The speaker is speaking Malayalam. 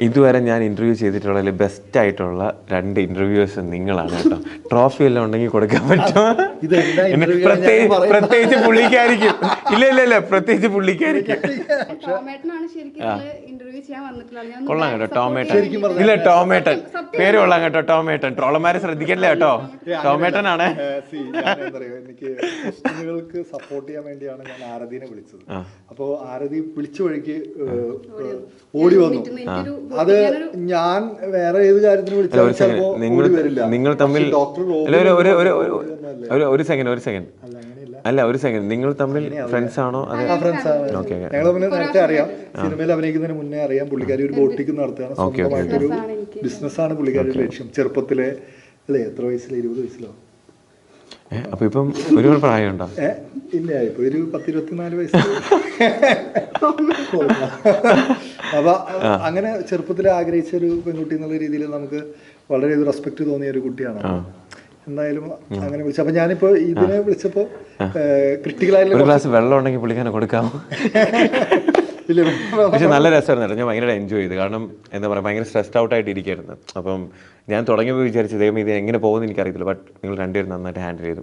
ഇതുവരെ ഞാൻ ഇൻ്റർവ്യൂ ചെയ്തിട്ടുള്ളതിൽ ബെസ്റ്റ് ആയിട്ടുള്ള 2 ഇൻ്റർവ്യൂസ് നിങ്ങളാണ് കേട്ടോ. ട്രോഫി എല്ലാം ഉണ്ടെങ്കിൽ കൊടുക്കാൻ പറ്റുമോ? പ്രത്യേകിച്ച് പുള്ളിക്കായിരിക്കും. ഇല്ല പ്രത്യേകിച്ച് പുള്ളിക്കായിരിക്കും. കൊള്ളാം കേട്ടോ ടോമേട്ടൻ. ഇല്ല ടോമേട്ടൻ പേര് കൊള്ളാം കേട്ടോ ടോമേട്ടൻ. ട്രോളന്മാരെ ശ്രദ്ധിക്കല്ലേ കേട്ടോ, ടോമേട്ടനാണ്. എനിക്ക് ക്വസ്റ്റ്യനുകൾക്ക് സപ്പോർട്ട് ചെയ്യാൻ വേണ്ടിയാണ് ഞാൻ ആരതിനെ വിളിച്ചത്. അപ്പോൾ ആരതി വിളിച്ച വഴിക്ക് ഓടി വന്നു. അത് ഞാൻ വേറെ ഏത് കാര്യത്തിന് വിളിച്ചാലും ചിലപ്പോ ഓടി വരില്ല. നിങ്ങൾ തമ്മിൽ ഒരു സെക്കൻഡ് അല്ല ഒരു സെക്കൻഡ്, നിങ്ങൾ തമ്മിൽ ഫ്രണ്ട്സ് ആണോ? ഞങ്ങൾ തമ്മിൽ നേരത്തെ അറിയാം, സിനിമയിൽ അഭിനയിക്കുന്നതിന് മുന്നേ അറിയാം. പുള്ളിക്കാരി ഒരു ബോട്ടിക്ക് നടത്തുകയാണ്, സ്വന്തമായിട്ടൊരു ബിസിനസ്സാണ് പുള്ളിക്കാരിയുടെ ലക്ഷ്യം. ചെറുപ്പത്തിലെ അല്ലേ, എത്ര വയസ്സിൽ? 20 വയസ്സിലോ? അപ്പൊ ഇപ്പം ഒരുപാട് പ്രായമുണ്ടോ? ഇല്ല, ഇപ്പൊ ഒരു 10-24 വയസ്സ്. അപ്പൊ അങ്ങനെ ചെറുപ്പത്തിൽ ആഗ്രഹിച്ച ഒരു പെൺകുട്ടി എന്നുള്ള രീതിയിൽ നമുക്ക് വളരെയധികം റെസ്പെക്ട് തോന്നിയ ഒരു കുട്ടിയാണ്. എന്തായാലും അങ്ങനെ വിളിച്ചു. അപ്പൊ ഞാനിപ്പോ ഇതിനെ വിളിച്ചപ്പോ ക്രിട്ടിക്കലായിട്ടുള്ള ഒരു ഗ്ലാസ് വെള്ളം ഉണ്ടെങ്കിൽ പുള്ളിക്കാനെ കൊടുക്കാമോ? പക്ഷെ നല്ല രസമായിരുന്നു. ഞാൻ ഭയങ്കര എൻജോയ് ചെയ്തു. കാരണം എന്താ പറയുക, ഭയങ്കര സ്ട്രെസ്ഡ് ഔട്ട് ആയിട്ട് ഇരിക്കുകയായിരുന്നു. അപ്പം ഞാൻ തുടങ്ങിയപ്പോൾ വിചാരിച്ചു ദൈവം ഇത് എങ്ങനെ പോകുമെന്ന് എനിക്കറിയത്തില്ല. ബട്ട് നിങ്ങൾ 2 പേരും നന്നായിട്ട് ഹാൻഡിൽ ചെയ്തു.